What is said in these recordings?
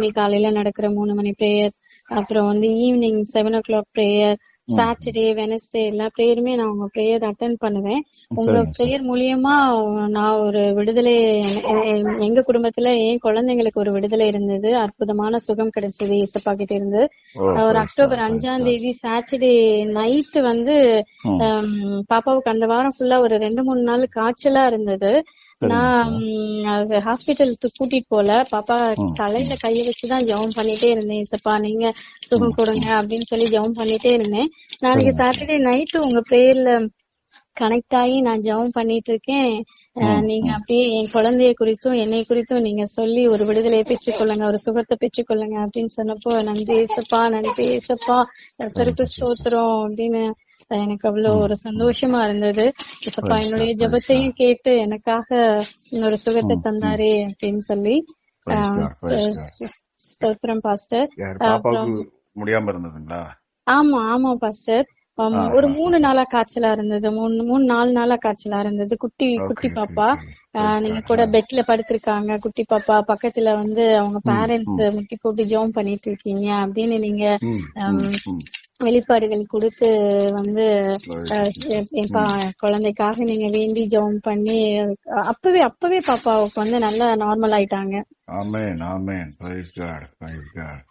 மணி காலையில நடக்கிற 3 மணி பிரேயர், அப்புறம் evening 7 o'clock prayer, Saturday Wednesday எல்லா பிரேயருமே நான் உங்க பிரேயர் அட்டென்ட் பண்ணுவேன். உங்க பிரேயர் மூலியமா நான் ஒரு விடுதலை, எங்க குடும்பத்துல என் குழந்தைங்களுக்கு ஒரு விடுதலை இருந்தது. அற்புதமான சுகம் கிடைச்சது ஏசப்பா கிட்ட இருந்து. ஒரு அக்டோபர் 5ஆம் தேதி சாட்டர்டே நைட்டு பாப்பாவுக்கு அந்த வாரம் ஃபுல்லா ஒரு 2-3 நாள் காய்ச்சலா இருந்தது. நான் ஹாஸ்பிட்டலுக்கு கூட்டிட்டு போல, பாப்பா தலையில கைய வச்சுதான் ஜெபம் பண்ணிட்டே இருந்தேன். ஏசப்பா நீங்க சுகம் கொடுங்க அப்படின்னு சொல்லி ஜெபம் பண்ணிட்டே இருந்தேன். நாளைக்கு சாட்டர்டே நைட்டு உங்க பிரேயர்ல கனெக்ட் ஆகி நான் ஜெபம் பண்ணிட்டு இருக்கேன். நீங்க அப்படியே என் குழந்தைய குறித்தும் என்னை குறித்தும் நீங்க சொல்லி ஒரு விடுதலையை பெற்றுக்கொள்ளுங்க, ஒரு சுகத்தை பெற்றுக்கொள்ளுங்க அப்படின்னு சொன்னப்போ, நன்றி ஏசப்பா, நன்றி ஏசப்பா, கர்த்தருக்கு ஸ்தோத்திரம் அப்படின்னு எனக்கு அவ்வளவு ஒரு சந்தோஷமா இருந்தது. ஏசப்பா என்னுடைய ஜெபத்தையும் கேட்டு எனக்காக இன்னொரு சுகத்தை தந்தாரே அப்படின்னு சொல்லி ஸ்தோத்திரம் பாஸ்டர். முடியாம இருந்ததுங்களா? ஆமா பாஸ்டர். ஒரு 3 நாளா காய்ச்சலா இருந்தது. 3-4 நாளா காய்ச்சலா இருந்தது. குட்டி பாப்பா நீங்க கூட பெட்ல படுத்திருக்காங்க. குட்டி பாப்பா பக்கத்துல அவங்க பேரண்ட்ஸ் முட்டி போட்டு ஜெபம் பண்ணிட்டு இருக்கீங்க அப்படின்னு நீங்க வெளிப்பாடுகள் கொடுத்து குழந்தைக்காக நீங்க வேண்டி ஜெபம் பண்ணி அப்பவே பாப்பாவுக்கு நல்லா நார்மல் ஆயிட்டாங்க. Amen amen. Praise God praise God.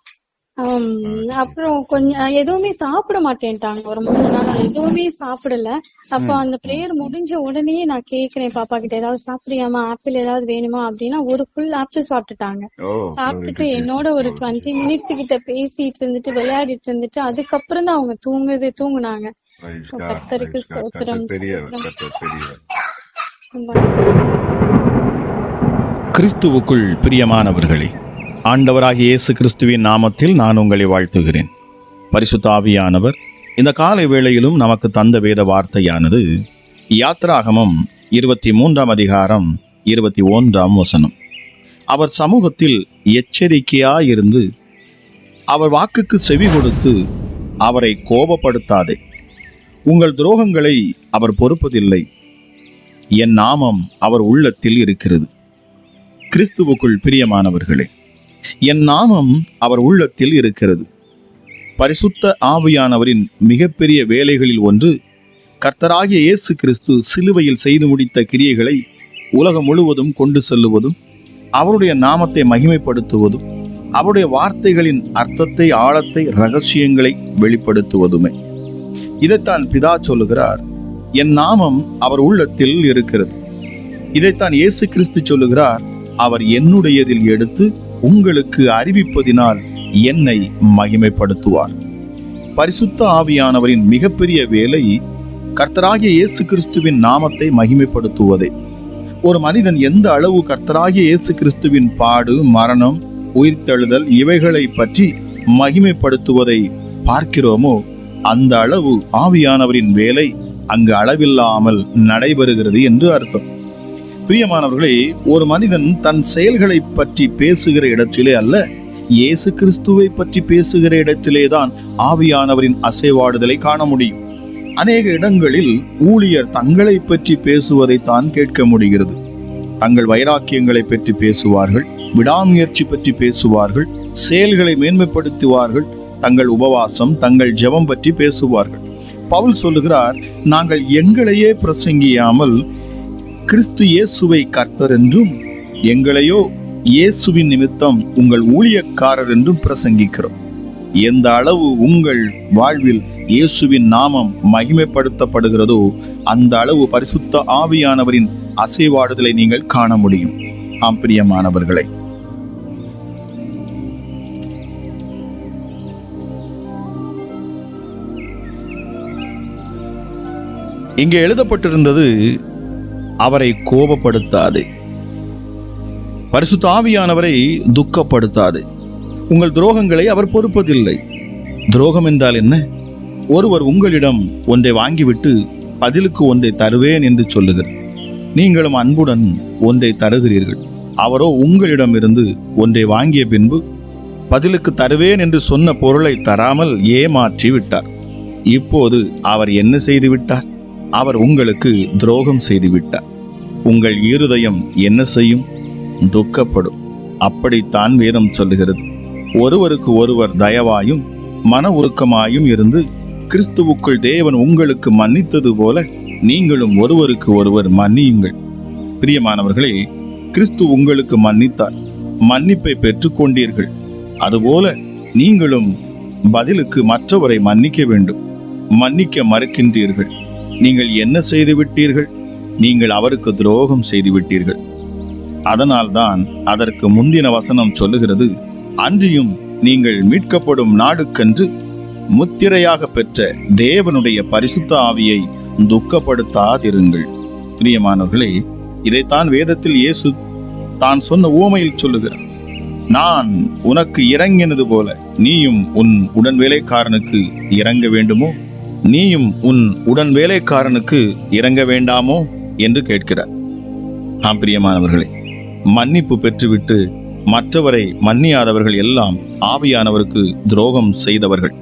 அப்புறம் கொஞ்சம் எதுவுமே சாப்பிட மாட்டேன்ட்டாங்க. ஒரு 3 நாள் எதுவுமே சாப்பிடல. அப்ப அந்த பிரேயர் முடிஞ்ச உடனே நான் கேக்குறேன் பாப்பா கிட்ட, ஏதாவது சாப்பிடுறியாமா, ஆப்பிள் ஏதாவது வேணுமா அப்படின்னா ஒரு ஃபுல் ஆப்பிள் சாப்பிட்டுட்டாங்க. சாப்பிட்டுட்டு என்னோட ஒரு 20 மினிட்ஸ் கிட்ட பேசிட்டு இருந்துட்டு விளையாடிட்டு இருந்துட்டு அதுக்கப்புறம் தான் அவங்க தூங்குனாங்க. கர்த்தருக்கு ஸ்தோத்திரம். கிறிஸ்துவுக்குள் பிரியமானவர்களே, ஆண்டவராகிய இயேசு கிறிஸ்துவின் நாமத்தில் நான் உங்களை வாழ்த்துகிறேன். பரிசுத்த ஆவியானவர் இந்த காலை வேளையிலும் நமக்கு தந்த வேத வார்த்தையானது யாத்ராகமம் 23ஆம் அதிகாரம் 21ஆம் வசனம். அவர் சமூகத்தில் எச்சரிக்கையாயிருந்து அவர் வாக்குக்கு செவி கொடுத்து அவரை கோபப்படுத்தாதே. உங்கள் துரோகங்களை அவர் பொறுப்பதில்லை. என் நாமம் அவர் உள்ளத்தில் இருக்கிறது. கிறிஸ்துவுக்குள் பிரியமானவர்களே, என் நாமம் அவர் உள்ளத்தில் இருக்கிறது. பரிசுத்த ஆவியானவரின் மிகப்பெரிய வேலைகளில் ஒன்று கர்த்தராகிய இயேசு கிறிஸ்து சிலுவையில் செய்து முடித்த கிரியைகளை உலகம் முழுவதும் கொண்டு செல்லுவதும், அவருடைய நாமத்தை மகிமைப்படுத்துவதும், அவருடைய வார்த்தைகளின் அர்த்தத்தை, ஆழத்தை, ரகசியங்களை வெளிப்படுத்துவதுமே. இதைத்தான் பிதா சொல்லுகிறார், என் நாமம் அவர் உள்ளத்தில் இருக்கிறது. இதைத்தான் இயேசு கிறிஸ்து சொல்லுகிறார், அவர் என்னுடையதில் எடுத்து உங்களுக்கு அறிவிப்பதினால் என்னை மகிமைப்படுத்துவார். பரிசுத்த ஆவியானவரின் மிகப்பெரிய வேலை கர்த்தராகிய இயேசு கிறிஸ்துவின் நாமத்தை மகிமைப்படுத்துவதே. ஒரு மனிதன் எந்த அளவு கர்த்தராகிய இயேசு கிறிஸ்துவின் பாடு, மரணம், உயிர்த்தெழுதல் இவைகளை பற்றி மகிமைப்படுத்துவதை பார்க்கிறோமோ அந்த அளவு ஆவியானவரின் வேலை அங்கு அளவில்லாமல் நடைபெறுகிறது என்று அர்த்தம். பிரியமானவர்களே, ஒரு மனிதன் தன் செயல்களை பற்றி பேசுகிற இடத்திலே அல்ல, இயேசு கிறிஸ்துவை பற்றி பேசுகிற இடத்திலேதான் ஆவியானவரின் அசைவாடுதலை காண முடியும். அநேக இடங்களில் ஊழியர் தங்களை பற்றி பேசுவதை தான் கேட்க முடிகிறது. தங்கள் வைராக்கியங்களை பற்றி பேசுவார்கள், விடாமுயற்சி பற்றி பேசுவார்கள், செயல்களை மேன்மைப்படுத்துவார்கள், தங்கள் உபவாசம், தங்கள் ஜெபம் பற்றி பேசுவார்கள். பவுல் சொல்லுகிறார், நாங்கள் எங்களையே பிரசங்கியாமல் கிறிஸ்து இயேசுவை கர்த்தர் என்றும், எங்களையோ இயேசுவின் நிமித்தம் உங்கள் ஊழியக்காரர் என்றும் பிரசங்கிக்கிறோம். எந்த அளவு உங்கள் வாழ்வில் இயேசுவின் நாமம் மகிமைப்படுத்தப்படுகிறதோ அந்த அளவு பரிசுத்த ஆவியானவரின் அசைவாடுதலை நீங்கள் காண முடியும். ஆம் பிரியமானவர்களே, இங்கே எழுதப்பட்டிருந்தது, அவரை கோபப்படுத்தாதே. பரிசுத்த ஆவியானவரை துக்கப்படுத்தாதே. உங்கள் துரோகங்களை அவர் பொறுப்பதில்லை. துரோகம் என்றால் என்ன? ஒருவர் உங்களிடம் ஒன்றை வாங்கிவிட்டு பதிலுக்கு ஒன்றை தருவேன் என்று சொல்லுகிறார். நீங்களும் அன்புடன் ஒன்றை தருகிறீர்கள். அவரோ உங்களிடமிருந்து ஒன்றை வாங்கிய பின்பு பதிலுக்கு தருவேன் என்று சொன்ன பொருளை தராமல் ஏமாற்றி விட்டார். இப்போது அவர் என்ன செய்து விட்டார்? அவர் உங்களுக்கு துரோகம் செய்து விட்டார். உங்கள் இருதயம் என்ன செய்யும்? துக்கப்படும். அப்படித்தான் வேதம் சொல்லுகிறது. ஒருவருக்கு ஒருவர் தயவாயும் மன உருக்கமாயும் இருந்து கிறிஸ்துவுக்குள் தேவன் உங்களுக்கு மன்னித்தது போல நீங்களும் ஒருவருக்கு ஒருவர் மன்னியுங்கள். பிரியமானவர்களே, கிறிஸ்து உங்களுக்கு மன்னித்தார், மன்னிப்பை பெற்றுக்கொண்டீர்கள். அதுபோல நீங்களும் பதிலுக்கு மற்றவரை மன்னிக்க வேண்டும். மன்னிக்க மறுக்கின்றீர்கள். நீங்கள் என்ன செய்து விட்டீர்கள்? நீங்கள் அவருக்கு துரோகம் செய்து விட்டீர்கள். அதனால்தான் அதற்கு முந்தின வசனம் சொல்லுகிறது, அன்றியும் நீங்கள் மீட்கப்படும் நாடுக்கென்று முத்திரையாக பெற்ற தேவனுடைய பரிசுத்த ஆவியை துக்கப்படுத்தாதிருங்கள். பிரியமானவர்களே, இதைத்தான் வேதத்தில் இயேசு தான் சொன்ன உவமையில் சொல்லுகிறார். நான் உனக்கு இறங்கினது போல நீயும் உன் உடன் வேலைக்காரனுக்கு இறங்க வேண்டுமோ? நீயும் உன் உடன் வேலைக்காரனுக்கு இறங்க வேண்டாமோ என்று கேட்கிறார். ஆம் பிரியமானவர்களே, மன்னிப்பு பெற்றுவிட்டு மற்றவரை மன்னியாதவர்கள் எல்லாம் ஆவியானவருக்கு துரோகம் செய்தவர்கள்,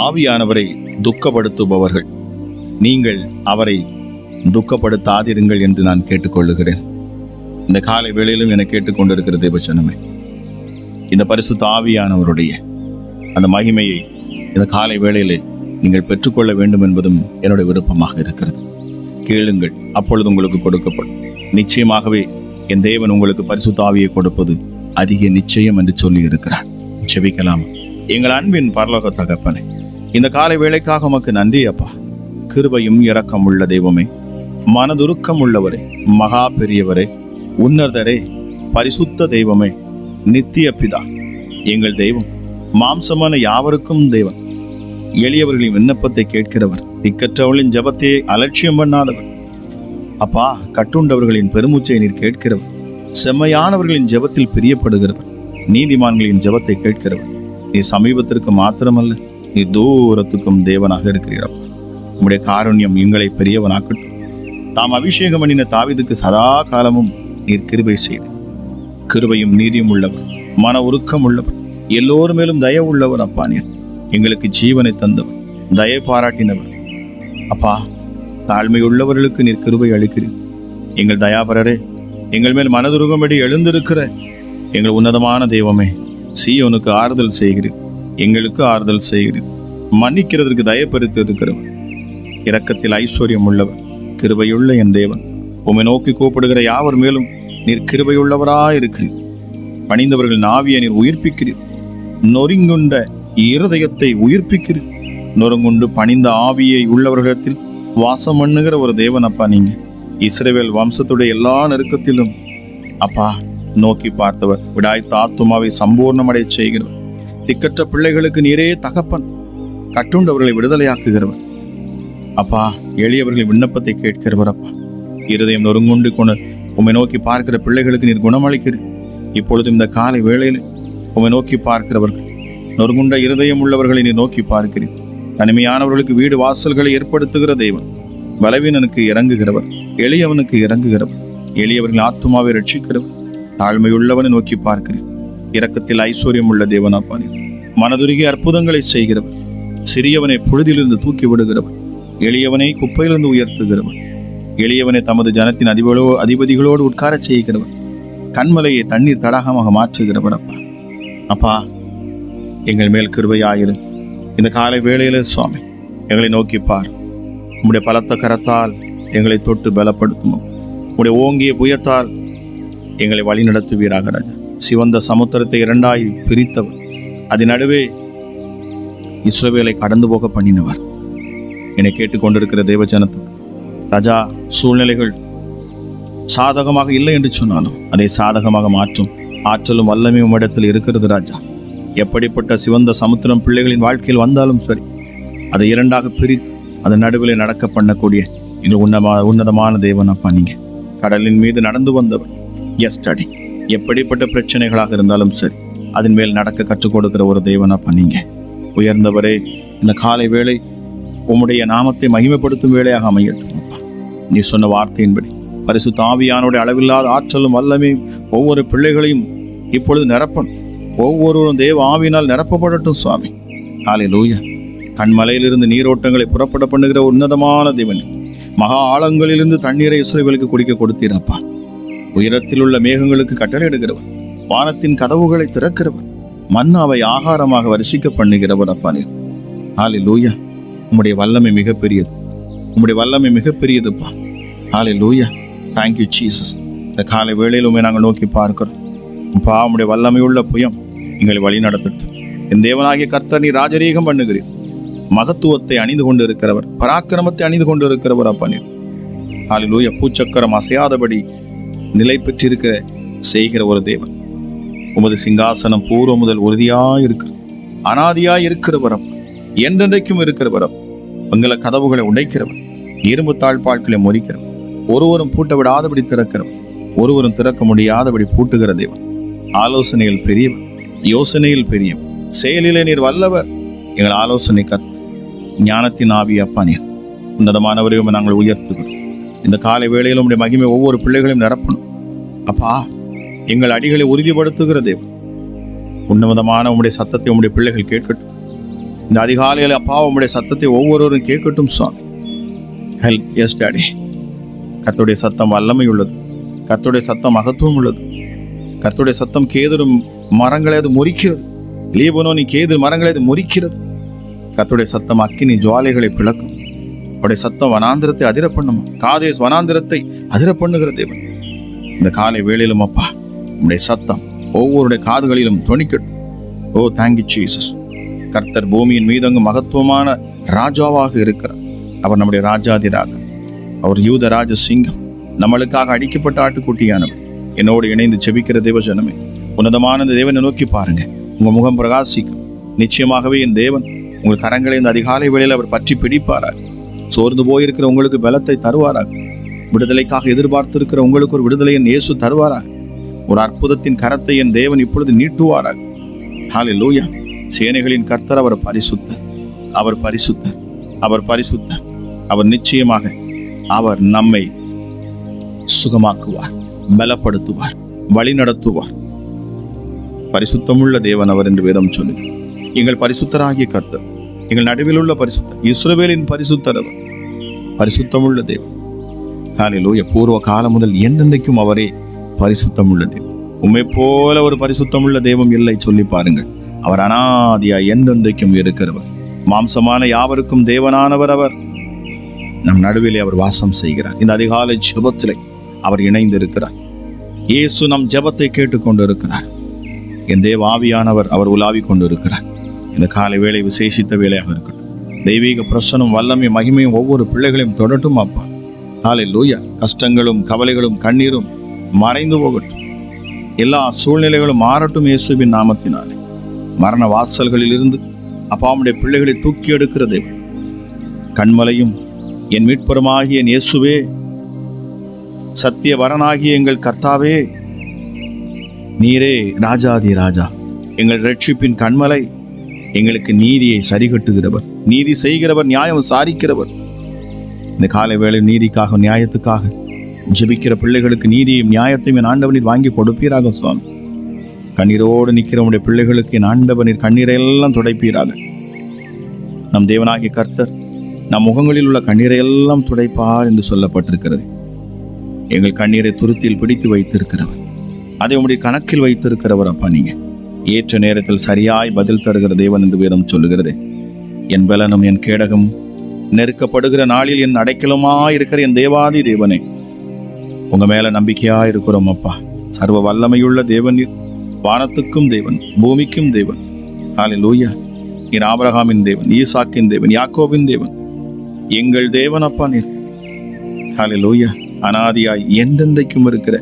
ஆவியானவரை துக்கப்படுத்துபவர்கள். நீங்கள் அவரை துக்கப்படுத்தாதிருங்கள் என்று நான் கேட்டுக்கொள்ளுகிறேன். இந்த காலை வேளையிலும் என கேட்டுக்கொண்டிருக்கிற தேவச்சனமே, இந்த பரிசுத்த ஆவியானவருடைய அந்த மகிமையை இந்த காலை வேளையிலே நீங்கள் பெற்றுக்கொள்ள வேண்டும் என்பதும் என்னுடைய விருப்பமாக இருக்கிறது. கேளுங்கள், அப்பொழுது உங்களுக்கு கொடுக்கப்படும். நிச்சயமாகவே என் தேவன் உங்களுக்கு பரிசுத்த ஆவியை கொடுப்பது அதிக நிச்சயம் என்று சொல்லி இருக்கிறார். செபிக்கலாம். எங்கள் அன்பின் பரலோக தகப்பனே, இந்த காலை வேளைக்காக உமக்கு நன்றி அப்பா. கிருபையும் இரக்கம் உள்ள தெய்வமே, மனதுருக்கம் உள்ளவரே, மகா பெரியவரே, உன்னதரே, பரிசுத்த தெய்வமே, நித்திய பிதா, எங்கள் தெய்வம், மாம்சமான யாவருக்கும் தேவன், எளியவர்களின் விண்ணப்பத்தை கேட்கிறவர், திக்கற்றவர்களின் ஜெபத்தை அலட்சியம் பண்ணாதவர் அப்பா, கட்டுண்டவர்களின் பெருமூச்சை நீர் கேட்கிறவர், செம்மையானவர்களின் ஜெபத்தில் பிரியப்படுகிறவர், நீதிமான்களின் ஜெபத்தை கேட்கிறவர். நீ சமீபத்திற்கு மாத்திரமல்ல, நீ தூரத்துக்கும் தேவனாக இருக்கிறீரப்பா. உம்முடைய காருண்யம் எங்களை பெரியவனாக்கட்டும். தாம் அபிஷேகம் பண்ணின தாவீதுக்கு சதா காலமும் நீர் கிருபை செய்து, கிருபையும் நீதியும் உள்ளவர், மன உருக்கம் உள்ளவர், எல்லோரும் மேலும் தயவு உள்ளவர் அப்பா. நீர் எங்களுக்கு ஜீவனை தந்தவர், தயை பாராட்டினவர் அப்பா. தாழ்மை உள்ளவர்களுக்கு நீர் கிருபை அளிக்கிறீர். எங்கள் தயாபரரே, எங்கள் மேல் மனதுருகும்படி எழுந்திருக்கிற எங்கள் உன்னதமான தெய்வமே, சீயோனுக்கு ஆறுதல் செய்கிறீர், எங்களுக்கு ஆறுதல் செய்கிறீர். மன்னிக்கிறதற்கு தயப்பெருத்து இருக்கிறவர், இரக்கத்தில் ஐஸ்வர்யம் உள்ளவர், கிருபையுள்ள என் தேவன். உம்மை நோக்கி கூப்பிடுகிற யாவர் மேலும் நீர் கிருபையுள்ளவராயிருக்கிறீர். பணிந்தவர்கள் நாவியை நீர் உயிர்ப்பிக்கிறீர், நொறுங்குண்ட இருதயத்தை உயிர்ப்பிக்கிறீர். நொறுங்குண்டு பணிந்த ஆவியை உள்ளவர்களிடத்தில் வாசம் பண்ணுகிற ஒரு தேவன் அப்பா. நீங்க இஸ்ரவேல் வம்சத்துடைய எல்லா நெருக்கத்திலும் அப்பா நோக்கி பார்த்தவர், விடாய்த்த ஆத்துமாவை சம்பூர்ணமடைய செய்கிறவர், திக்கற்ற பிள்ளைகளுக்கு நீரே தகப்பன், கட்டுண்டவர்களை விடுதலையாக்குகிறவர் அப்பா, எளியவர்களின் விண்ணப்பத்தை கேட்கிறவர் அப்பா. இருதயம் நொறுங்குண்டு கொண்டு உம்மை நோக்கி பார்க்கிற பிள்ளைகளுக்கு நீர் குணமளிக்கிறீர். இப்பொழுது இந்த காலை வேளையில் உம்மை நோக்கி பார்க்கிறவர்கள், நொறுங்குண்ட இருதயம் உள்ளவர்களை நீர் நோக்கி பார்க்கிறீர். தனிமையானவர்களுக்கு வீடு வாசல்களை ஏற்படுத்துகிற தேவன், பலவீனனுக்கு இறங்குகிறவர், எளியவனுக்கு இறங்குகிறவர், எளியவர்கள் ஆத்துமாவை ரட்சிக்கிறவர், தாழ்மையுள்ளவனை நோக்கி பார்க்கிறீர். இரக்கத்தில் ஐஸ்வர்யம் உள்ள தேவனாப்பா. மனதுருகி அற்புதங்களை செய்கிறவர், சிறியவனை பொழுதிலிருந்து தூக்கி விடுகிறவர், எளியவனை குப்பையிலிருந்து உயர்த்துகிறவர், எளியவனை தமது ஜனத்தின் அதிபதிகளோடு உட்காரச் செய்கிறவர், கண்மலையை தண்ணீர் தடாகமாக மாற்றுகிறவர் அப்பா. அப்பா, எங்கள் மேல் கிருபையாயிரும். இந்த காலை வேளையில சுவாமி எங்களை நோக்கி பார். உம்முடைய பலத்த கரத்தால் எங்களை தொட்டு பலப்படுத்தும். உம்முடைய ஓங்கிய புயத்தால் எங்களை வழி நடத்துவீராக ராஜா. சிவந்த சமுத்திரத்தை இரண்டாய் பிரித்தவர், அதன் நடுவே இஸ்ரவேலை கடந்து போக பண்ணினவர். என்னை கேட்டுக்கொண்டிருக்கிற தேவஜனத்துக்கு ராஜா, சூழ்நிலைகள் சாதகமாக இல்லை என்று சொன்னாலும் அதை சாதகமாக மாற்றும் ஆற்றலும் வல்லமையும் உம்மிடத்தில் இருக்கிறது ராஜா. எப்படிப்பட்ட சிவந்த சமுத்திரம் பிள்ளைகளின் வாழ்க்கையில் வந்தாலும் சரி, அதை இரண்டாக பிரித்து அதன் நடுவில் நடக்க பண்ணக்கூடிய எங்கள் உன்னதமான தேவன் அப்பா. நீங்க கடலின் மீது நடந்து வந்தவர். எஸ்டடி எப்படிப்பட்ட பிரச்சனைகளாக இருந்தாலும் சரி, அதன் மேல் நடக்க கற்றுக் கொடுக்கிற ஒரு தேவன் அப்பா. நீங்க உயர்ந்தவரே, இந்த காலை வேளை உம்முடைய நாமத்தை மகிமைப்படுத்தும் வேளையாக அமையட்டும் அப்பா. நீ சொன்ன வார்த்தையின்படி பரிசுத்த ஆவியானுடைய அளவில்லாத ஆற்றலும் வல்லமையும் ஒவ்வொரு பிள்ளைகளையும் இப்பொழுது நிரப்பணும். ஒவ்வொருவரும் தேவ ஆவியினால் நிரப்பப்படட்டும் சுவாமி. ஹல்லேலூயா. கண்மலையிலிருந்து நீரோட்டங்களை புறப்பட பண்ணுகிற உன்னதமான தேவன், மகா ஆழங்களிலிருந்து தண்ணீரை இஸ்ரவேலுக்கு குடிக்க கொடுத்தீரப்பா. உயரத்தில் உள்ள மேகங்களுக்கு கட்டளையிடுகிறவர், வானத்தின் கதவுகளை திறக்கிறவர், மன்னாவை ஆகாரமாக வருஷிக்க பண்ணுகிறவர் அப்பா நீர். ஹல்லேலூயா. உம்முடைய வல்லமை மிகப்பெரியது, உம்முடைய வல்லமை மிகப்பெரியதுப்பா. ஹல்லேலூயா. Thank you Jesus. இந்த காலை வேளையிலுமே நாங்கள் நோக்கி பார்க்கிறோம் அப்பா, உம்முடைய வல்லமை உள்ள புயம் எங்களை வழி நடத்தட்டும். என் தேவனாகிய கர்த்தர் நீர் ராஜரீகம் பண்ணுகிறீர். மகத்துவத்தை அணிந்து கொண்டு இருக்கிறவர், பராக்கிரமத்தை அணிந்து கொண்டு இருக்கிறவர் அப்பா நீர். ஹல்லேலூயா. பூச்சக்கரம் அசையாதபடி நிலை பெற்றிருக்கிற செய்கிற ஒரு தேவன். உமது சிங்காசனம் பூர்வ முதல் உறுதியாய் இருக்கிற, அனாதியாய் இருக்கிறவர் அப்பா, என்றென்றைக்கும் இருக்கிறவர் அப்பா. உங்களை கதவுகளை உடைக்கிறவர், இரும்பு தாழ்பாட்களை முறிக்கிறவர், ஒருவரும் பூட்ட விடாதபடி திறக்கிறவர், ஒருவரும் திறக்க முடியாதபடி பூட்டுகிற தேவன். ஆலோசனையில் பெரியவர், யோசனையில் பெரியவர், செயலிலே நீர் வல்லவர். எங்கள் ஆலோசனை கர்த்தர், ஞானத்தின் ஆவி அப்பா நீர். உன்னதமானவரையும் நாங்கள் உயர்த்துகிறோம். இந்த காலை வேளையில் உம்முடைய மகிமை ஒவ்வொரு பிள்ளைகளையும் நிரப்பணும் அப்பா. எங்கள் அடிகளை உறுதிப்படுத்துகிற தேவன். உன்னதமான உம்முடைய சத்தத்தை உம்முடைய பிள்ளைகள் கேட்கட்டும். இந்த அதிகாலையில் அப்பா உம்முடைய சத்தத்தை ஒவ்வொருவரும் கேட்கட்டும் சுவாமி. Help yes daddy. கர்த்தருடைய சத்தம் வல்லமை உள்ளது, கர்த்தருடைய சத்தம் மகத்துவம் உள்ளது. கர்த்தருடைய சத்தம் கேதுரும் மரங்களை அது முறிக்கிறது. லீபனோனி கேது மரங்களை அது முறிக்கிறது. கர்த்தருடைய சத்தம் அக்கினி ஜுவாலைகளை பிளக்கும். அவருடைய சத்தம் வனாந்திரத்தை அதிர பண்ணும். காதேஸ் வனாந்திரத்தை அதிர பண்ணுகிற தேவன். இந்த காலை வேளையிலும் அப்பா உம்முடைய சத்தம் ஒவ்வொருடைய காதுகளிலும் தொனிக்கட்டும். ஓ தேங்க்யூ ஜீசஸ். கர்த்தர் பூமியின் மீதங்கு மகத்துவமான ராஜாவாக இருக்கிறார். அவர் நம்முடைய ராஜாதி ராஜா, அவர் யூத ராஜ சிங்கம், நம்மளுக்காக அடிக்கப்பட்ட ஆட்டுக்குட்டியானவர். என்னோடு இணைந்து செபிக்கிற தேவ ஜனமே, உன்னதமான இந்த தேவனை நோக்கி பாருங்க. உங்க முகம் பிரகாசிக்கும். நிச்சயமாகவே என் தேவன் உங்கள் கரங்களை இந்த அதிகாலை வேளையில் அவர் பற்றி பிடிப்பாராக. சோர்ந்து போயிருக்கிற உங்களுக்கு பலத்தை தருவாராக. விடுதலைக்காக எதிர்பார்த்திருக்கிற உங்களுக்கு ஒரு விடுதலை என் இயேசு தருவாராக. ஒரு அற்புதத்தின் கரத்தை என் தேவன் இப்பொழுது நீட்டுவாராக. ஹல்லேலூயா. சேனைகளின் கர்த்தர் அவர் பரிசுத்தர், அவர் பரிசுத்தர், அவர் பரிசுத்தர். அவர் நிச்சயமாக அவர் நம்மை சுகமாக்குவார், பலப்படுத்துவார், வழி நடத்துவார். பரிசுத்தமுள்ள தேவன் அவர் என்று வேதம் சொல்லுது. எங்கள் பரிசுத்தராகிய கர்த்தர், எங்கள் நடுவில் உள்ள பரிசுத்தர், இஸ்ரவேலின் பரிசுத்தர் அவர். பரிசுத்தமுள்ள தேவன். ஹல்லேலூயா. பூர்வ காலம் முதல் என்றென்றைக்கும் அவரே பரிசுத்தமுள்ள தேவன். உம்மை போல ஒரு பரிசுத்தமுள்ள தெய்வம் இல்லை சொல்லி பாருங்கள். அவர் அனாதியா என்றென்றைக்கும் இருக்கிறவர். மாம்சமான யாவருக்கும் தேவனானவர் அவர். நம் நடுவிலே அவர் வாசம் செய்கிறார். இந்த அதிகாலை ஜெபத்திலே அவர் இணைந்து இருக்கிறார். இயேசு நம் ஜெபத்தை கேட்டுக்கொண்டு இருக்கிறார். என் தேவ ஆவியானவர் அவர் உலாவி கொண்டு இருக்கிறார். இந்த காலை வேளை விசேஷித்த வேலையாக இருக்கட்டும். தெய்வீக பிரசனம் வல்லமை மகிமையும் ஒவ்வொரு பிள்ளைகளையும் தொடட்டும் அப்பா. ஹல்லேலூயா. கஷ்டங்களும் கவலைகளும் கண்ணீரும் மறைந்து போகட்டும். எல்லா சூழ்நிலைகளும் மாறட்டும் இயேசுவின் நாமத்தினாலே. மரண வாசல்களில் இருந்து அப்பாவுடைய பிள்ளைகளை தூக்கி எடுக்கிற தேவன். கண்மலையும் என் மீட்புறமாகிய என் இயேசுவே, சத்திய வரனாகிய எங்கள் கர்த்தாவே, நீரே ராஜாதி ராஜா, எங்கள் ரட்சிப்பின் கண்மலை, எங்களுக்கு நீதியை சரிகட்டுகிறவர், நீதி செய்கிறவர், நியாயம் விசாரிக்கிறவர். இந்த காலை வேளை நீதிக்காக நியாயத்துக்காக ஜெபிக்கிற பிள்ளைகளுக்கு நீதியும் நியாயத்தையும் என் ஆண்டவனில் வாங்கி கொடுப்பீராக சுவாமி. கண்ணீரோடு நிற்கிறவனுடைய பிள்ளைகளுக்கு என் ஆண்டவனில் கண்ணீரை எல்லாம் துடைப்பீராக. நம் தேவனாகிய கர்த்தர் நம் முகங்களில் உள்ள கண்ணீரை எல்லாம் துடைப்பார் என்று சொல்லப்பட்டிருக்கிறது. எங்கள் கண்ணீரை துருத்தியில் பிடித்து வைத்திருக்கிறவர், அதை உங்களுடைய கணக்கில் வைத்திருக்கிறவர் அப்பா. நீங்க ஏற்ற நேரத்தில் சரியாய் பதில் தருகிற தேவன் என்று வேதம் சொல்லுகிறது. என் பலனும் என் கேடகம், நெருக்கப்படுகிற நாளில் என் அடைக்கலமா இருக்கிற என் தேவாதி தேவனே, உங்க மேல நம்பிக்கையா இருக்கிறோம் அப்பா. சர்வ வல்லமையுள்ள தேவன் நீர், வானத்துக்கும் தேவன், பூமிக்கும் தேவன். ஹல்லேலூயா. நீர் ஆபிரகாமின் தேவன், ஈசாக்கின் தேவன், யாக்கோபின் தேவன், எங்கள் தேவன் அப்பா நீர். ஹல்லேலூயா. அனாதியாய் என்றென்றைக்கும் இருக்கிற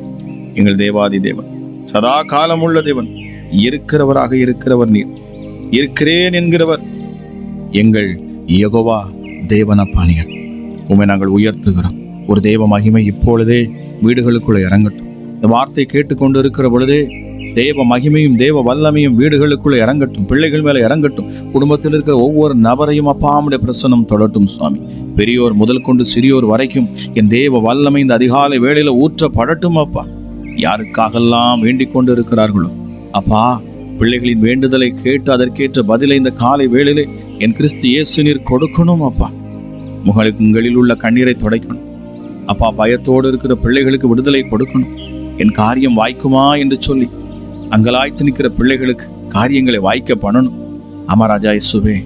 எங்கள் தேவாதி தேவன், சதா காலம் உள்ள தேவன், இருக்கிறவராக இருக்கிறவர் நீர், இருக்கிறேன் என்கிறவர் எங்கள் யெகோவா தேவன் அப்பா நீர். உம்மை நாங்கள் உயர்த்துகிறோம். ஒரு தேவ மகிமை இப்பொழுதே வீடுகளுக்குள்ள இறங்கட்டும். இந்த வார்த்தை கேட்டுக்கொண்டு இருக்கிற பொழுதே தேவ மகிமையும் தேவ வல்லமையும் வீடுகளுக்குள்ள இறங்கட்டும், பிள்ளைகள் மேல இறங்கட்டும். குடும்பத்தில் இருக்கிற ஒவ்வொரு நபரையும் அப்பாவுடைய பிரசன்னம் தொடட்டும் சுவாமி. பெரியோர் முதல் கொண்டு சிறியோர் வரைக்கும் என் தேவ வல்லமை இந்த அதிகாலை வேளையில ஊற்றப்படட்டும் அப்பா. யாருக்காகெல்லாம் வேண்டிக் கொண்டு இருக்கிறார்களோ அப்பா, பிள்ளைகளின் வேண்டுதலை கேட்டு அதற்கேற்ற பதிலை இந்த காலை வேளையிலே என் கிறிஸ்து இயேசு நீர் கொடுக்கணும் அப்பா. முகங்களில் உள்ள கண்ணீரை துடைக்கணும் அப்பா. பயத்தோடு இருக்கிற பிள்ளைகளுக்கு விடுதலை கொடுக்கணும். என் காரியம் வாய்க்குமா என்று சொல்லி அங்கலாய்த்து நிற்கிற பிள்ளைகளுக்கு காரியங்களை வாய்க்க பண்ணணும். அமராஜா இயேசுவே,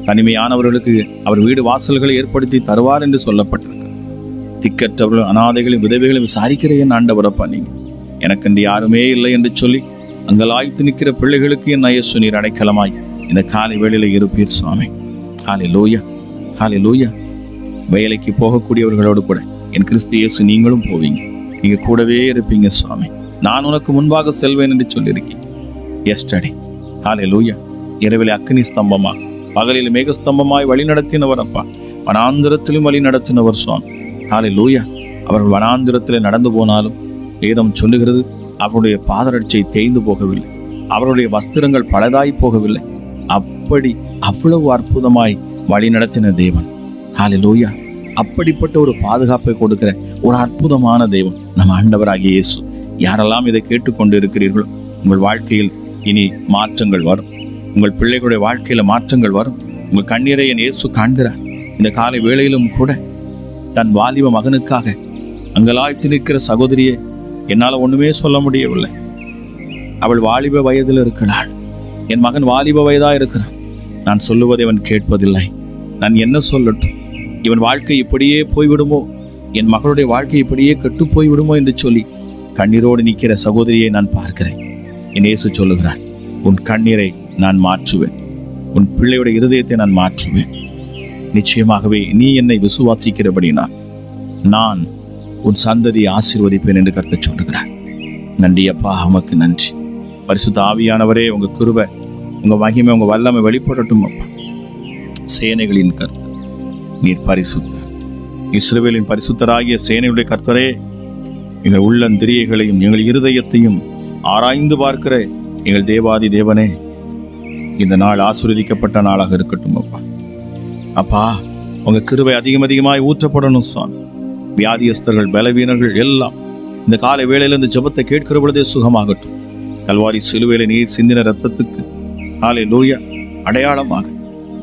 தனிமையானவர்களுக்கு அவர் வீடு வாசல்களை ஏற்படுத்தி தருவார் என்று சொல்லப்பட்டிருக்கு. திக்கற்றவர்கள், அனாதைகளையும் விதவைகளையும் விசாரிக்கிற என் ஆண்டவரப்பா, நீங்க எனக்கு என்று யாருமே இல்லை என்று சொல்லி அங்கலாய்த்து நிற்கிற பிள்ளைகளுக்கு என் இயேசு நீர் அடைக்கலமாய் இந்த காலை வேளையில இருப்பீர் சுவாமி. ஹல்லேலூயா, ஹல்லேலூயா. வேலைக்கு போகக்கூடியவர்களோடு கூட என் கிறிஸ்து இயேசு நீங்களும் போவீங்க, நீங்க கூடவே இருப்பீங்க சுவாமி. நான் உனக்கு முன்பாக செல்வேன் என்று சொல்லியிருக்கேன். எஸ்டர்டே, ஹல்லேலூயா. இரவிலே அக்கினி ஸ்தம்பமா, பகலில் மேகஸ்தம்பமாய் வழி நடத்தினவர் அப்பா, வனாந்திரத்திலும் வழி நடத்தினவர் சுவாமி. ஹல்லேலூயா. அவர்கள் வனாந்திரத்திலே நடந்து போனாலும் வேதம் சொல்லுகிறது அவருடைய பாதரட்சை தேய்ந்து போகவில்லை, அவருடைய வஸ்திரங்கள் பலதாய் போகவில்லை. அப்படி அவ்வளவு அற்புதமாய் வழி நடத்தின தேவன். ஹல்லேலூயா. அப்படிப்பட்ட ஒரு பாதுகாப்பை கொடுக்கிற ஒரு அற்புதமான தேவன் நம்ம ஆண்டவராகிய இயேசு. யாரெல்லாம் இதை கேட்டுக்கொண்டு இருக்கிறீர்களோ, உங்கள் வாழ்க்கையில் இனி மாற்றங்கள் வரும், உங்கள் பிள்ளைகளுடைய வாழ்க்கையில மாற்றங்கள் வரும். உங்கள் கண்ணீரை என் இயேசு காண்கிறார். இந்த காலை வேளையிலும் கூட தன் வாலிப மகனுக்காக அங்கலாய்த்து நிற்கிற சகோதரியே, என்னால் ஒண்ணுமே சொல்ல முடியவில்லை, அவள் வாலிப வயதில் இருக்கிறாள், என் மகன் வாலிப வயதா இருக்கிறான், நான் சொல்லுவதை அவன் கேட்பதில்லை, நான் என்ன சொல்லட்டும், இவன் வாழ்க்கை இப்படியே போய்விடுமோ, என் மகளுடைய வாழ்க்கை இப்படியே கெட்டு போய்விடுமோ என்று சொல்லி கண்ணீரோடு நிற்கிற சகோதரியை நான் பார்க்கிறேன். என் இயேசு சொல்லுகிறார், உன் கண்ணீரை நான் மாற்றுவேன், உன் பிள்ளையுடைய இருதயத்தை நான் மாற்றுவேன். நிச்சயமாகவே நீ என்னை விசுவாசிக்கிறபடினா நான் உன் சந்ததியை ஆசீர்வதிப்பேன் என்று கர்த்தர் சொல்லுகிறார். நன்றி அப்பா, உமக்கு நன்றி. பரிசுத்த ஆவியானவரே, உங்க கிருபை, உங்க மகிமை, உங்க வல்லமை வெளிப்படட்டும் அப்பா. சேனைகளின் கர்த்தர் நீர் பரிசுத்தர், இஸ்ரவேலின் பரிசுத்தராகிய சேனையுடைய கர்த்தரே, எங்கள் உள்ளந்திரியைகளையும் எங்கள் இருதயத்தையும் ஆராய்ந்து பார்க்கிற எங்கள் தேவாதி தேவனே, இந்த நாள் ஆசீர்வதிக்கப்பட்ட நாளாக இருக்கட்டும் அப்பா. அப்பா, உங்க கிருபை அதிகமாய் ஊற்றப்படணும் சுவாமி. வியாதியஸ்தர்கள், பலவீனர்கள் எல்லாம் இந்த காலை வேளையில இந்த ஜெபத்தை கேட்கிற பொழுதே சுகமாகட்டும். கல்வாரி சிலுவையில நீர் சிந்தின ரத்தத்துக்கு ஹல்லேலூயா அடையாளமாக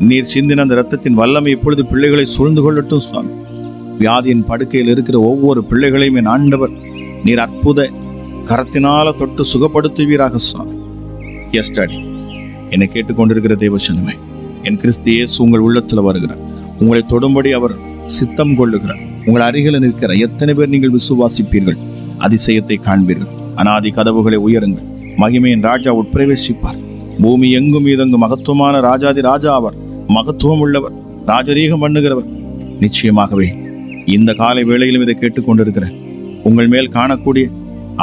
நீர் சிந்தின அந்த ரத்தத்தின் வல்லமை இப்பொழுது பிள்ளைகளை சூழ்ந்து கொள்ளட்டும் சுவாமி. வியாதியின் படுக்கையில் இருக்கிற ஒவ்வொரு பிள்ளைகளையும் என் ஆண்டவர் நீர் அற்புத கரத்தினால தொட்டு சுகப்படுத்துவீராக சுவாமி. எஸ்டர்டே, என்னை கேட்டுக்கொண்டிருக்கிற தேவசனமே, என் கிறிஸ்து இயேசு உங்கள் உள்ளத்தில் வருகிறார், உங்களை தொடும்படி அவர் சித்தம் கொள்ளுகிறார். உங்கள் அருகில் நிற்கிற எத்தனை பேர் நீங்கள் விசுவாசிப்பீர்கள், அதிசயத்தை காண்பீர்கள். அனாதி கதவுகளை உயருங்கள், மகிமையின் ராஜா உட்பிரவேசிப்பார். பூமி எங்கும் இதங்கும் மகத்துவமான ராஜாதி ராஜா அவர், மகத்துவம் உள்ளவர், ராஜரீகம் பண்ணுகிறவர். நிச்சயமாகவே இந்த காலை வேளையிலும் இதை கேட்டுக்கொண்டிருக்கிற உங்கள் மேல் காணக்கூடிய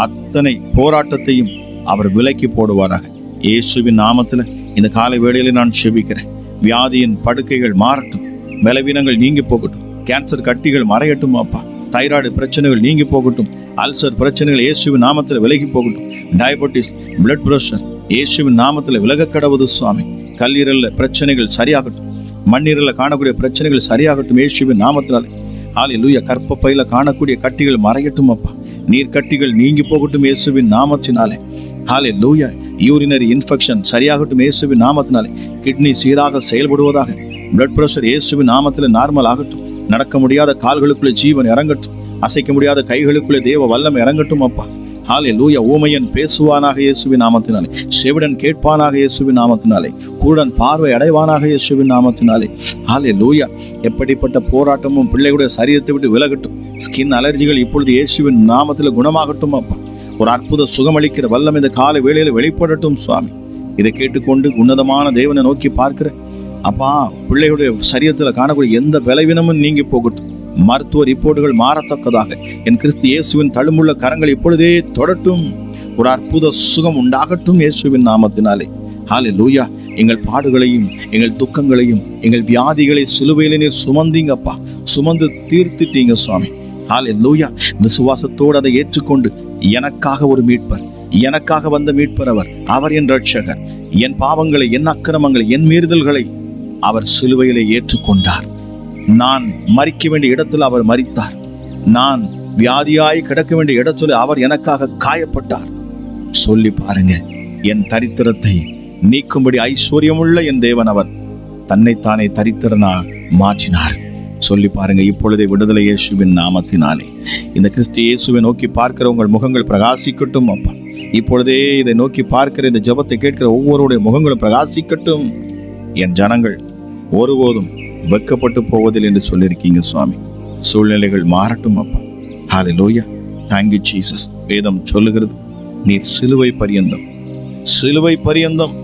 அத்தனை போராட்டத்தையும் அவர் விலக்கி போடுவாராக. இயேசுவின் நாமத்தில் இந்த காலை வேளையில நான் செபிக்கிறேன். வியாதியின் படுக்கைகள் மாறட்டும், பலவீனங்கள் நீங்கி போகட்டும், கேன்சர் கட்டிகள் மறையட்டும் அப்பா, தைராய்டு பிரச்சனைகள் நீங்கி போகட்டும், அல்சர் பிரச்சனைகள் இயேசுவின் நாமத்தில் விலகி போகட்டும், டயபெட்டிஸ், பிளட் பிரஷர் இயேசுவின் நாமத்தில் விலக கடவுது சுவாமி. கல்லீரல்ல பிரச்சனைகள் சரியாகட்டும், மண்ணீரல்ல காணக்கூடிய பிரச்சனைகள் சரியாகட்டும் இயேசுவின் நாமத்தினாலே. ஹல்லேலூயா. கர்ப்பப்பையில காணக்கூடிய கட்டிகள் மறையட்டும் அப்பா, நீர் கட்டிகள் நீங்கி போகட்டும் இயேசுவின் நாமத்தினாலே. ஹல்லேலூயா. யூரினரி இன்ஃபெக்ஷன் சரியாகட்டும் இயேசுவின் நாமத்தினாலே. கிட்னி சீராக செயல்படுவதாக. பிளட் பிரஷர் இயேசுவின் நாமத்தில் நார்மல் ஆகட்டும். நடக்க முடியாத கால்களுக்குள்ளே ஜீவன் இறங்கட்டும், அசைக்க முடியாத கைகளுக்குள்ளே தேவ வல்லம் இறங்கட்டும் அப்பா. ஹல்லேலூயா. ஊமையன் பேசுவானாக இயேசுவின் நாமத்தினாலே, செவிடன் கேட்பானாக இயேசுவின் நாமத்தினாலே, குருடன் பார்வை அடைவானாக இயேசுவின் நாமத்தினாலே. ஹல்லேலூயா. எப்படிப்பட்ட போராட்டமும் பிள்ளைகளுடைய சரீரத்தை விட்டு விலகட்டும். ஸ்கின் அலர்ஜிகள் இப்பொழுது இயேசுவின் நாமத்தில் குணமாகட்டும் அப்பா. ஒரு அற்புத சுகமளிக்கிற வல்லம் இந்த காலை வேளையில வெளிப்படட்டும் சுவாமி. இதை கேட்டுக்கொண்டு உன்னதமான தேவனை நோக்கி பார்க்கிற அப்பா, பிள்ளைகளுடைய சரீரத்தில் காணக்கூடிய எந்த பலவீனமும் நீங்கி போகட்டும். மருத்துவ ரிப்போர்ட்டுகள் மாறத்தக்கதாக என் கிறிஸ்து இயேசுவின் தழும்புள்ள கரங்கள் இப்பொழுதே தொடட்டும். ஒரு அற்புத சுகம் உண்டாகட்டும் இயேசுவின் நாமத்தினாலே. ஹல்லேலூயா. எங்கள் பாடுகளையும் எங்கள் துக்கங்களையும் எங்கள் வியாதிகளை சிலுவையிலே நீர் சுமந்தீங்கப்பா, சுமந்து தீர்த்துட்டீங்க சுவாமி. ஹல்லேலூயா. விசுவாசத்தோடு அதை ஏற்றுக்கொண்டு எனக்காக ஒரு மீட்பர், எனக்காக வந்த மீட்பர் அவர் என் ரட்சகர், என் பாவங்களை, என் அக்கிரமங்களை, என் மீறுதல்களை அவர் சிலுவையிலே ஏற்றுக்கொண்டார். நான் மரிக்க வேண்டிய இடத்தில் அவர் மரித்தார், நான் வியாதியாய் கிடக்க வேண்டிய இடத்துல அவர் எனக்காக காயப்பட்டார். சொல்லி பாருங்க, என் தரித்திரத்தை நீக்கும்படி ஐஸ்வர்யமுள்ள என் தேவன் அவர் தன்னைத்தானே தரித்திரனா மாற்றினார். சொல்லி பாருங்க. இப்பொழுதே விடுதலை இயேசுவின் நாமத்தினாலே இந்த கிறிஸ்து இயேசுவை நோக்கி பார்க்கிற உங்கள் முகங்கள் பிரகாசிக்கட்டும் அப்பா. இப்பொழுதே இதை நோக்கி பார்க்கிற, இந்த ஜெபத்தை கேட்கிற ஒவ்வொருடைய முகங்களும் பிரகாசிக்கட்டும். என் ஜனங்கள் ஒருபோதும் வெட்கப்பட்டு போவதில் என்று சொல்லியிருக்கீங்க சுவாமி. சூழ்நிலைகள் மாறட்டும் அப்பா. ஹல்லேலூயா. Thank you Jesus. வேதம் சொல்லுகிறது, நீர் சிலுவை பரியந்தம், சிலுவை பரியந்தம்,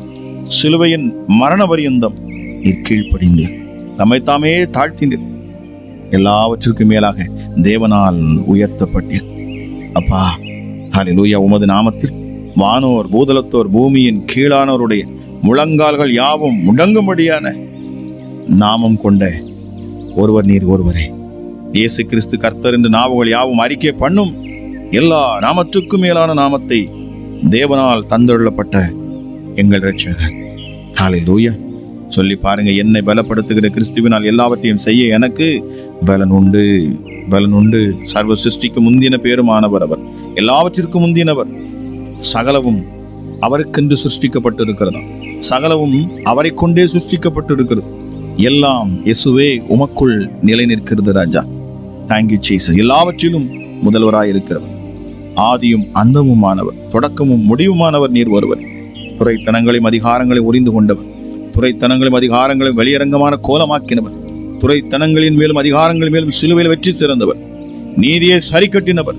சிலுவையின் மரண பரியந்தம் நீர் கீழ்ப்படிந்தீர், தம்மை தாமே தாழ்த்தினீர், எல்லாவற்றிற்கும் மேலாக தேவனால் உயர்த்தப்பட்டீர் அப்பா. ஹல்லேலூயா. உமது நாமத்தில் வானோர் பூதலத்தோர் பூமியின் கீழானோருடைய முழங்கால்கள் யாவும் முடங்கும்படியான நாமம் கொண்ட ஒருவர் நீர் ஒருவரே. இயேசு கிறிஸ்து கர்த்தர் என்று நாவுகள் யாவும் அறிக்கை பண்ணும். எல்லா நாமத்துக்கும் மேலான நாமத்தை தேவனால் தந்தொள்ளப்பட்ட எங்கள் இரட்சகர். ஹல்லேலூயா. சொல்லி பாருங்க, என்னை பலப்படுத்துகிற கிறிஸ்துவினால் எல்லாவற்றையும் செய்ய எனக்கு பலன் உண்டு, பலன் உண்டு. சர்வ சிருஷ்டிக்கு முந்தின பேருமானவர் அவர், எல்லாவற்றிற்கும் முந்தினவர். சகலவும் அவருக்கென்று சிருஷ்டிக்கப்பட்டிருக்கிறதா, சகலவும் அவரை கொண்டே சிருஷ்டிக்கப்பட்டிருக்கிறது. எல்லாம் இயேசுவே உமக்குள் நிலை நிற்கிறது ராஜா. Thank you Jesus. எல்லாவற்றிலும் முதல்வராயிருக்கிறவர், ஆதியும் அந்தமுமானவர், தொடக்கமும் முடிவுமானவர் நீர் ஒருவர். துறைத்தனங்களையும் அதிகாரங்களையும் உரிந்து கொண்டவர், துறைத்தனங்களையும் அதிகாரங்களையும் வெளியரங்கமான கோலமாக்கினவர், துறைத்தனங்களின் மேலும் அதிகாரங்களின் மேலும் சிலுவையில் வெற்றி சிறந்தவர், நீதியை சரி கட்டினவர்,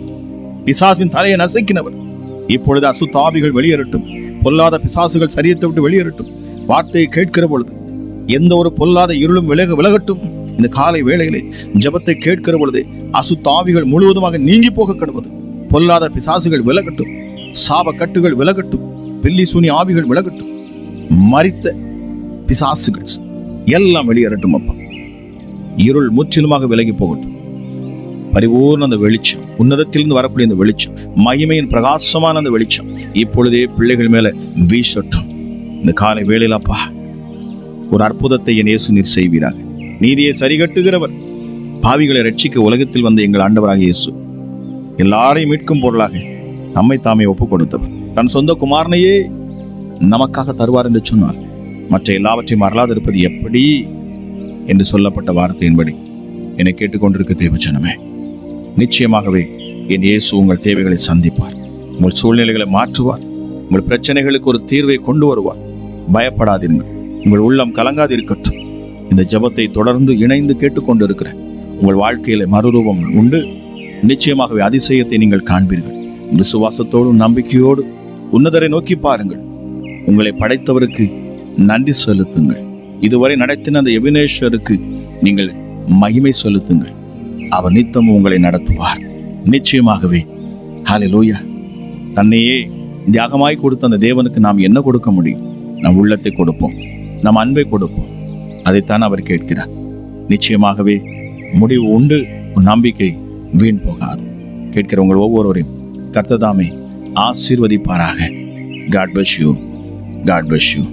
பிசாசின் தலையை நசைக்கினவர். இப்பொழுது அசுத்தாவிகள் வெளியேறட்டும், பொல்லாத பிசாசுகள் சரியத்தை விட்டு வெளியேறட்டும். வார்த்தையை கேட்கிற பொழுது எந்த ஒரு பொல்லாத இருளும் விலகட்டும். இந்த காலை வேளையிலே ஜெபத்தை கேட்கிற பொழுது அசுத்தாவிகள் முழுவதுமாக நீங்கி போக கடவுது. பொல்லாத பிசாசுகள் விலகட்டும், சாப கட்டுகள் விலகட்டும், பில்லி சூனி ஆவிகள் விலகட்டும், மரித்த பிசாசுகள் எல்லாம் வெளியேறட்டும் அப்பா. இருள் முற்றிலுமாக விலகி போகட்டும். பரிபூர்ண அந்த வெளிச்சம், உன்னதத்திலிருந்து வரக்கூடிய அந்த வெளிச்சம், மகிமையின் பிரகாசமான அந்த வெளிச்சம் இப்பொழுதே பிள்ளைகள் மேல வீசட்டும். இந்த காலை வேளையில் அப்பா ஒரு அற்புதத்தை என் இயேசு நீர் செய்வீராக. நீதியை சரிகட்டுகிறவர், பாவிகளை ரட்சிக்க உலகத்தில் வந்த எங்கள் ஆண்டவராக இயேசு எல்லாரையும் மீட்கும் பொருளாக நம்மை தாமே ஒப்புக் கொடுத்தவர். தன் சொந்த குமாரனையே நமக்காக தருவார் என்று சொன்னார். மற்ற எல்லாவற்றையும் மறலாதிருப்பது எப்படி என்று சொல்லப்பட்ட வார்த்தையின்படி என்னை கேட்டுக்கொண்டிருக்க தேவஜனமே, நிச்சயமாகவே என் இயேசு உங்கள் தேவைகளை சந்திப்பார், உங்கள் சூழ்நிலைகளை மாற்றுவார், உங்கள் பிரச்சனைகளுக்கு ஒரு தீர்வை கொண்டு வருவார். பயப்படாதீர்கள், உங்கள் உள்ளம் கலங்காதிருக்கட்டும். இந்த ஜெபத்தை தொடர்ந்து இணைந்து கேட்டுக்கொண்டிருக்கிற உங்கள் வாழ்க்கையில மறுரூபம் உண்டு. நிச்சயமாகவே அதிசயத்தை நீங்கள் காண்பீர்கள். விசுவாசத்தோடும் நம்பிக்கையோடு உன்னதரை நோக்கி பாருங்கள். உங்களை படைத்தவருக்கு நன்றி செலுத்துங்கள். இதுவரை நடத்தின அந்த எபினேஷருக்கு நீங்கள் மகிமை செலுத்துங்கள். அவர் நித்தமும் உங்களை நடத்துவார். நிச்சயமாகவே. ஹல்லேலூயா. தன்னையே தியாகமாய் கொடுத்த அந்த தேவனுக்கு நாம் என்ன கொடுக்க முடியும்? நம் உள்ளத்தை கொடுப்போம், நம் அன்பை கொடுப்போம். அதைத்தான் அவர் கேட்கிறார். நிச்சயமாகவே முடிவு உண்டு. உன் நம்பிக்கை வீண் போகாது. கேட்கிற உங்கள் ஒவ்வொருவரையும் கர்த்தர் தாமே ஆசீர்வதிப்பாராக. God bless you. God bless you.